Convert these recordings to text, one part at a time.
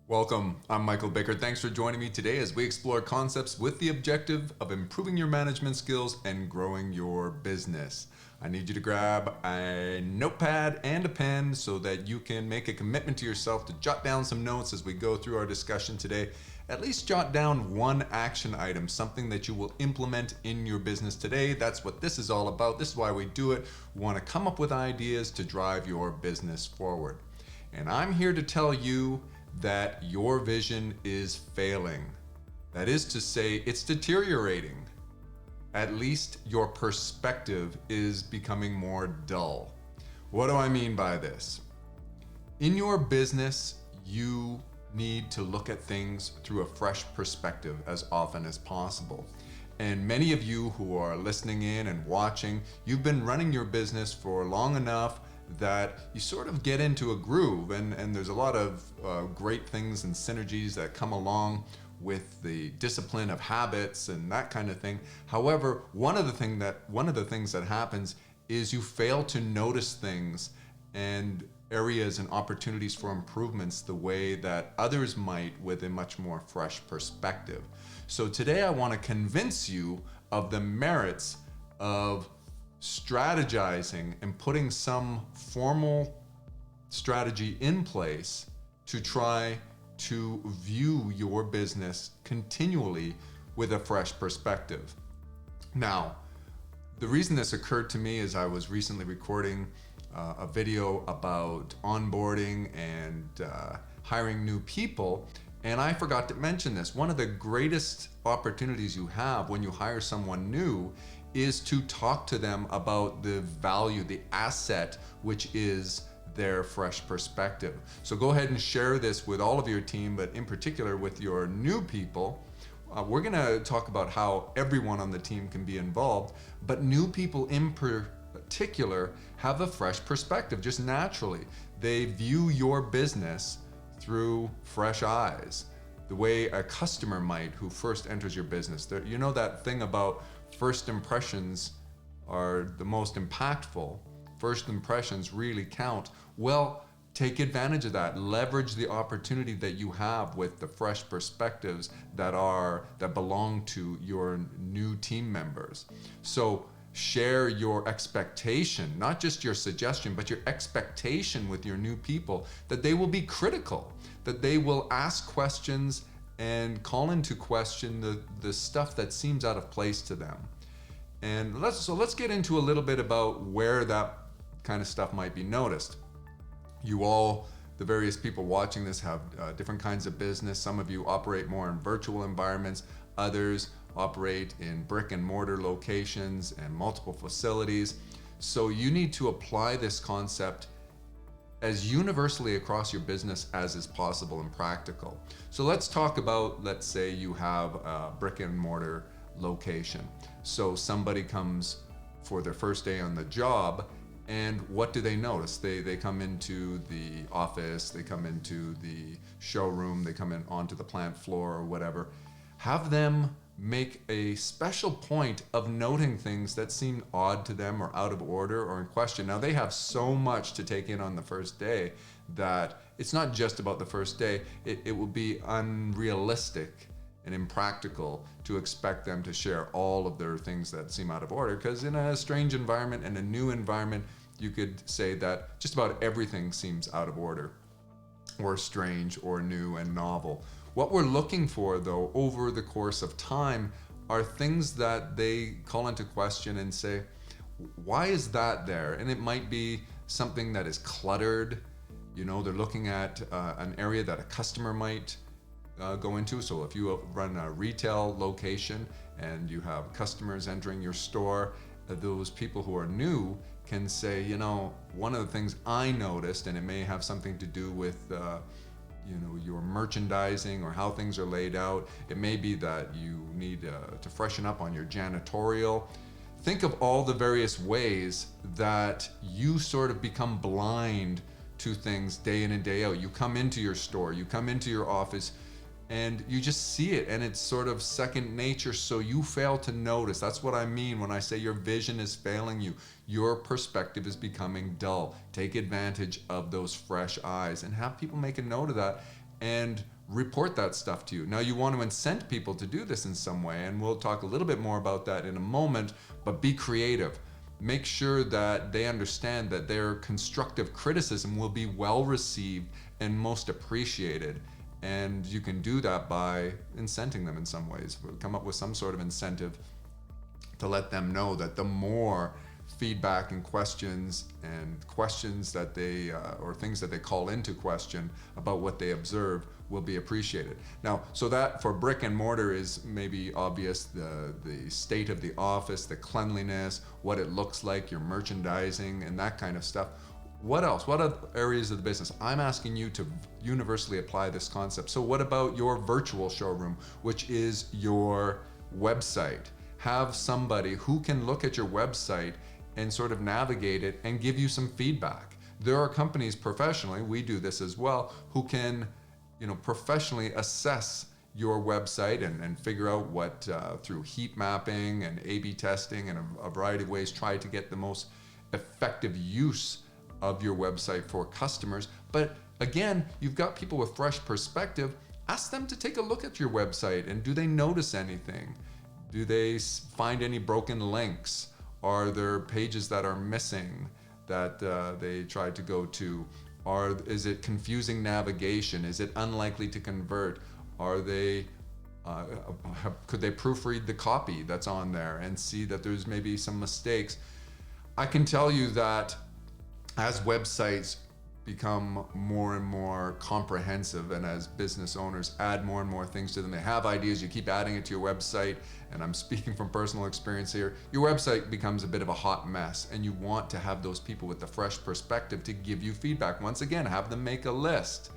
Welcome, I'm Michael Bickert. Thanks for joining me today as we explore concepts with the objective of improving your management skills and growing your business. I need you to grab a notepad and a pen so that you can make a commitment to yourself to jot down some notes as we go through our discussion today. At least jot down one action item, something that you will implement in your business today. That's what this is all about. This is why we do it. We want to come up with ideas to drive your business forward. And I'm here to tell you that your vision is failing. That is to say, it's deteriorating. At least your perspective is becoming more dull. What do I mean by this? In your business, you need to look at things through a fresh perspective as often as possible. And many of you who are listening in and watching, you've been running your business for long enough that you sort of get into a groove, and there's a lot of great things and synergies that come along with the discipline of habits and that kind of thing. However, one of the things that happens is you fail to notice things and areas and opportunities for improvements the way that others might with a much more fresh perspective. So today I want to convince you of the merits of strategizing and putting some formal strategy in place to try to view your business continually with a fresh perspective. Now, the reason this occurred to me is I was recently recording a video about onboarding and hiring new people, and I forgot to mention this. One of the greatest opportunities you have when you hire someone new is to talk to them about the value, the asset, which is their fresh perspective. So go ahead and share this with all of your team, but in particular with your new people. We're gonna talk about how everyone on the team can be involved, but new people in particular have a fresh perspective, just naturally. They view your business through fresh eyes, the way a customer might who first enters your business. You know that thing about first impressions are the most impactful. First impressions really count. Well, take advantage of that. Leverage the opportunity that you have with the fresh perspectives that belong to your new team members. So share your expectation, not just your suggestion, but your expectation with your new people that they will be critical, that they will ask questions and call into question the stuff that seems out of place to them. And let's get into a little bit about where that kind of stuff might be noticed. You all, the various people watching this, have different kinds of business. Some of you operate more in virtual environments. Others operate in brick and mortar locations and multiple facilities. So you need to apply this concept as universally across your business as is possible and practical. So let's talk about, let's say you have a brick and mortar location. So somebody comes for their first day on the job, and what do they notice? They come into the office, they come into the showroom, they come in onto the plant floor or whatever. Have them make a special point of noting things that seem odd to them or out of order or in question. Now, they have so much to take in on the first day that it's not just about the first day. It will be unrealistic and impractical to expect them to share all of their things that seem out of order, because in a strange environment and a new environment, you could say that just about everything seems out of order or strange or new and novel. What we're looking for, though, over the course of time are things that they call into question and say, why is that there? And it might be something that is cluttered. You know, they're looking at an area that a customer might go into. So if you run a retail location and you have customers entering your store, those people who are new can say, you know, one of the things I noticed, and it may have something to do with your merchandising or how things are laid out. It may be that you need to freshen up on your janitorial. Think of all the various ways that you sort of become blind to things day in and day out. You come into your store, you come into your office, and you just see it, and it's sort of second nature, so you fail to notice. That's what I mean when I say your vision is failing you. Your perspective is becoming dull. Take advantage of those fresh eyes and have people make a note of that and report that stuff to you. Now, you want to incent people to do this in some way, and we'll talk a little bit more about that in a moment, but be creative. Make sure that they understand that their constructive criticism will be well received and most appreciated. And you can do that by incenting them in some ways. Come up with some sort of incentive to let them know that the more feedback and questions that they or things that they call into question about what they observe will be appreciated. Now, so that for brick and mortar is maybe obvious, the state of the office, the cleanliness, what it looks like, your merchandising and that kind of stuff. What else? What other areas of the business? I'm asking you to universally apply this concept. So what about your virtual showroom, which is your website? Have somebody who can look at your website and sort of navigate it and give you some feedback. There are companies professionally, we do this as well, who can, professionally assess your website and figure out what, through heat mapping and A/B testing and a variety of ways, try to get the most effective use of your website for customers. But again, you've got people with fresh perspective. Ask them to take a look at your website, and do they notice anything? Do they find any broken links? Are there pages that are missing that they tried to go to? Is it confusing navigation? Is it unlikely to convert? Could they proofread the copy that's on there and see that there's maybe some mistakes? I can tell you that as websites become more and more comprehensive, and as business owners add more and more things to them, they have ideas, you keep adding it to your website, and I'm speaking from personal experience here, your website becomes a bit of a hot mess, and you want to have those people with the fresh perspective to give you feedback. Once again, have them make a list.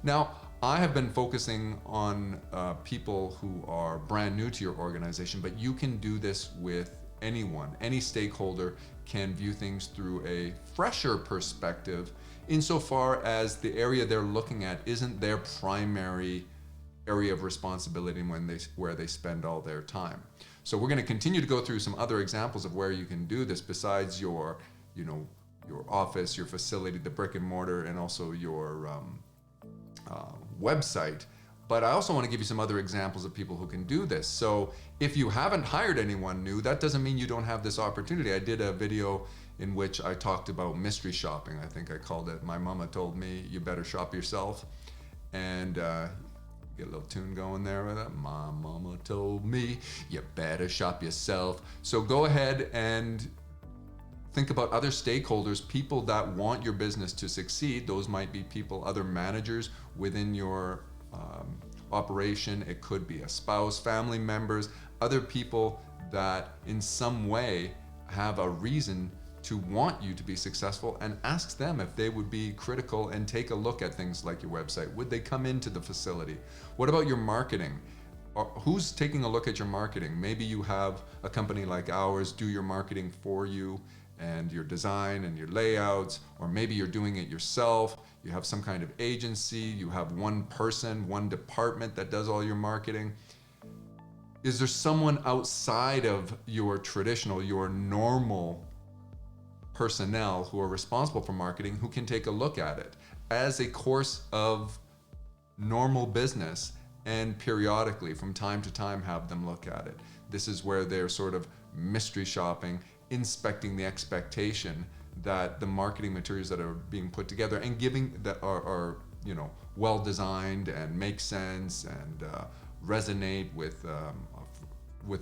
Now, I have been focusing on people who are brand new to your organization, but you can do this with anyone. Any stakeholder can view things through a fresher perspective, insofar as the area they're looking at isn't their primary area of responsibility where they spend all their time. So we're going to continue to go through some other examples of where you can do this besides your office, your facility, the brick and mortar, and also your website. But I also want to give you some other examples of people who can do this. So if you haven't hired anyone new, that doesn't mean you don't have this opportunity. I did a video in which I talked about mystery shopping. I think I called it, My Mama Told Me You Better Shop Yourself. And get a little tune going there with that. My mama told me you better shop yourself. So go ahead and think about other stakeholders, people that want your business to succeed. Those might be people, other managers within your operation. It could be a spouse, family members, other people that in some way have a reason to want you to be successful, and ask them if they would be critical and take a look at things like your website. Would they come into the facility? What about your marketing? Who's taking a look at your marketing? Maybe you have a company like ours do your marketing for you, and your design and your layouts, or maybe you're doing it yourself. You have some kind of agency, you have one person, one department that does all your marketing. Is there someone outside of your traditional, your normal personnel who are responsible for marketing who can take a look at it as a course of normal business, and periodically from time to time have them look at it? This is where they're sort of mystery shopping, inspecting the expectation that the marketing materials that are being put together and giving that are well designed and make sense and resonate with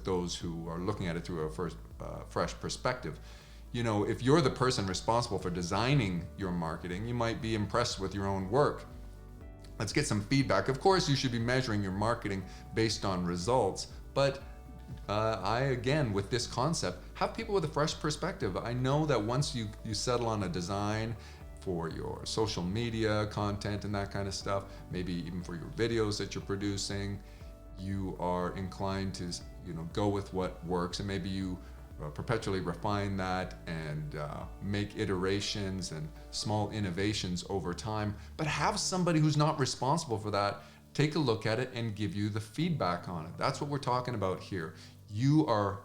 those who are looking at it through a fresh perspective. If you're the person responsible for designing your marketing, you might be impressed with your own work. Let's get some feedback. Of course, you should be measuring your marketing based on results, but again, with this concept, have people with a fresh perspective. I know that once you settle on a design for your social media content and that kind of stuff, maybe even for your videos that you're producing, you are inclined to go with what works, and maybe you perpetually refine that and make iterations and small innovations over time. But have somebody who's not responsible for that take a look at it and give you the feedback on it. That's what we're talking about here. You are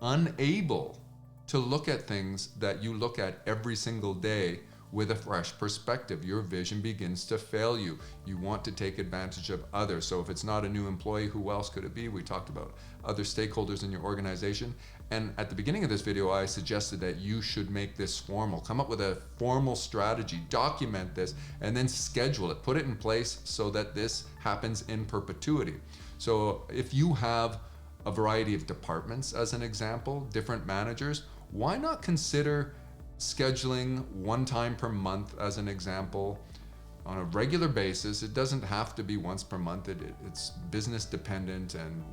unable to look at things that you look at every single day with a fresh perspective. Your vision begins to fail you. You want to take advantage of others. So if it's not a new employee, who else could it be? We talked about other stakeholders in your organization. And at the beginning of this video, I suggested that you should make this formal. Come up with a formal strategy, document this, and then schedule it. Put it in place so that this happens in perpetuity. So if you have a variety of departments, as an example, different managers, why not consider scheduling one time per month, as an example, on a regular basis? It doesn't have to be once per month. It's business dependent and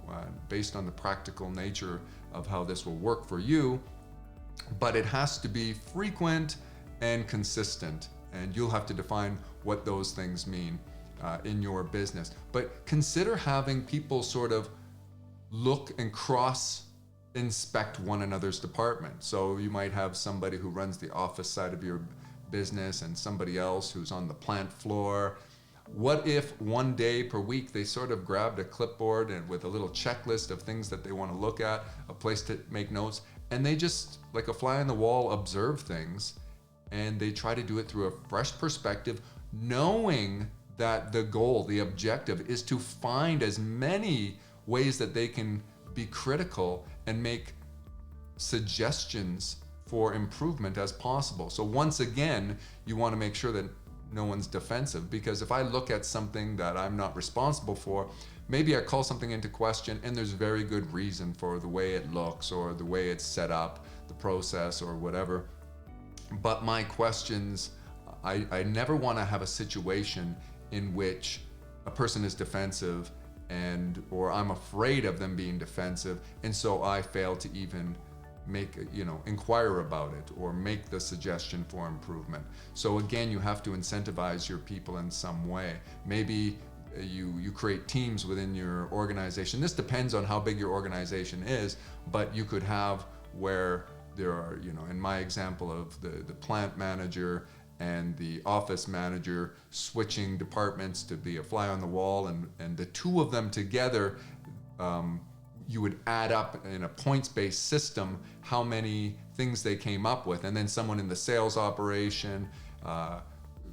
based on the practical nature of how this will work for you, but it has to be frequent and consistent, and you'll have to define what those things mean in your business. But consider having people sort of look and cross inspect one another's department. So you might have somebody who runs the office side of your business and somebody else who's on the plant floor. What if one day per week they sort of grabbed a clipboard and with a little checklist of things that they want to look at, a place to make notes, and they just, like a fly on the wall, observe things, and they try to do it through a fresh perspective, knowing that the goal, the objective, is to find as many ways that they can be critical and make suggestions for improvement as possible. So once again, you want to make sure that no one's defensive, because if I look at something that I'm not responsible for, maybe I call something into question and there's very good reason for the way it looks or the way it's set up, the process or whatever. But my questions, I never want to have a situation in which a person is defensive or I'm afraid of them being defensive, and so I fail to even inquire about it or make the suggestion for improvement. So again, you have to incentivize your people in some way. Maybe you create teams within your organization. This depends on how big your organization is, but you could have where there are, in my example of the plant manager and the office manager switching departments to be a fly on the wall, and the two of them together, you would add up in a points-based system how many things they came up with, and then someone in the sales operation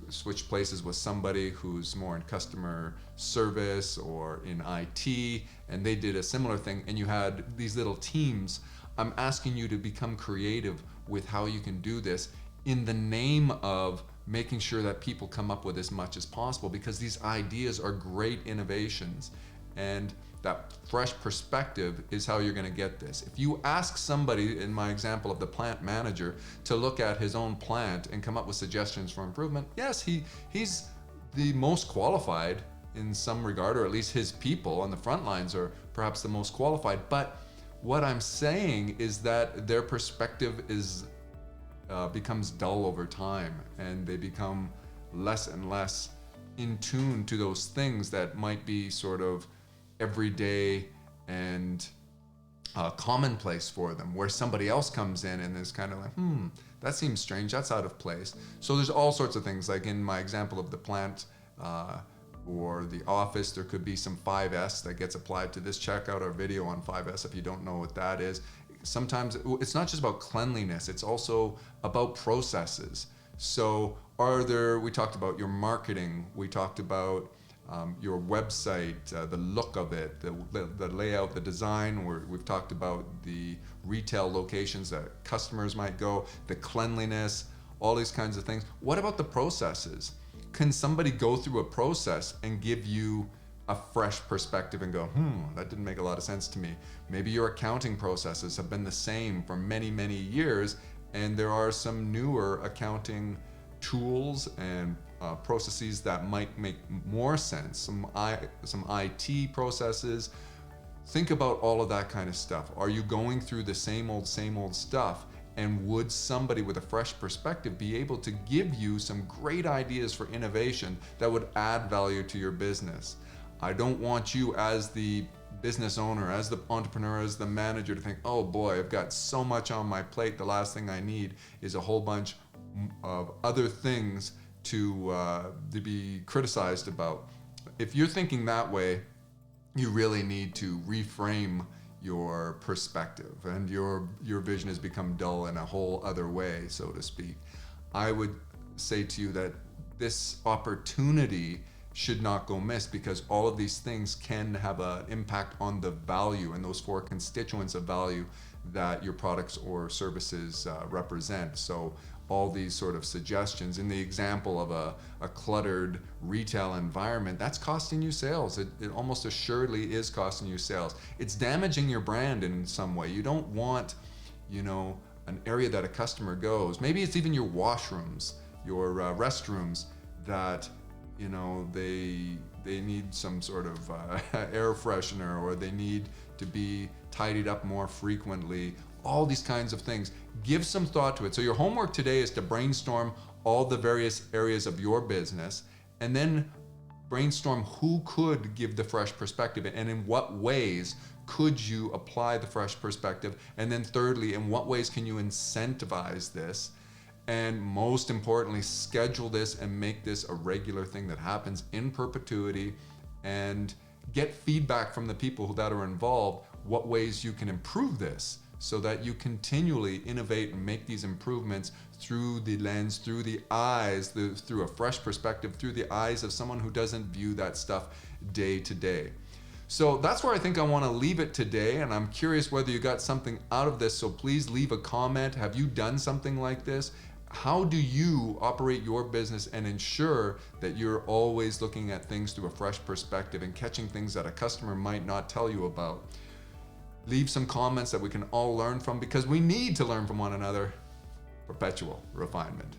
switch places with somebody who's more in customer service or in IT, and they did a similar thing, and you had these little teams. I'm asking you to become creative with how you can do this in the name of making sure that people come up with as much as possible, because these ideas are great innovations, and that fresh perspective is how you're going to get this. If you ask somebody, in my example of the plant manager, to look at his own plant and come up with suggestions for improvement, yes, he's the most qualified in some regard, or at least his people on the front lines are perhaps the most qualified. But what I'm saying is that their perspective becomes dull over time, and they become less and less in tune to those things that might be sort of everyday and commonplace for them, where somebody else comes in and is kind of like, that seems strange, that's out of place. So there's all sorts of things, like in my example of the plant or the office, there could be some 5S that gets applied to this. Check out our video on 5S if you don't know what that is. Sometimes it's not just about cleanliness, it's also about processes. So we talked about your marketing, we talked about your website, the look of it, the layout, the design. We've talked about the retail locations that customers might go, the cleanliness, all these kinds of things. What about the processes? Can somebody go through a process and give you a fresh perspective and go, that didn't make a lot of sense to me? Maybe your accounting processes have been the same for many, many years, and there are some newer accounting tools and processes that might make more sense, some IT processes. Think about all of that kind of stuff. Are you going through the same old stuff? And would somebody with a fresh perspective be able to give you some great ideas for innovation that would add value to your business? I don't want you as the business owner, as the entrepreneur, as the manager to think, oh boy, I've got so much on my plate, the last thing I need is a whole bunch of other things to be criticized about. If you're thinking that way, you really need to reframe your perspective, and your vision has become dull in a whole other way, so to speak. I would say to you that this opportunity should not go missed, because all of these things can have an impact on the value and those four constituents of value that your products or services represent. So all these sort of suggestions, in the example of a cluttered retail environment, that's costing you sales. It almost assuredly is costing you sales. It's damaging your brand in some way. You don't want, an area that a customer goes, maybe it's even your washrooms, your restrooms, that they need some sort of air freshener, or they need to be tidied up more frequently. All these kinds of things. Give some thought to it. So your homework today is to brainstorm all the various areas of your business, and then brainstorm who could give the fresh perspective, and in what ways could you apply the fresh perspective, and then thirdly, in what ways can you incentivize this, and most importantly, schedule this and make this a regular thing that happens in perpetuity, and get feedback from the people that are involved, what ways you can improve this, so that you continually innovate and make these improvements through the lens, through the eyes, through a fresh perspective, through the eyes of someone who doesn't view that stuff day to day. So that's where I think I want to leave it today, and I'm curious whether you got something out of this, so please leave a comment. Have you done something like this? How do you operate your business and ensure that you're always looking at things through a fresh perspective and catching things that a customer might not tell you about? Leave some comments that we can all learn from, because we need to learn from one another. Perpetual refinement.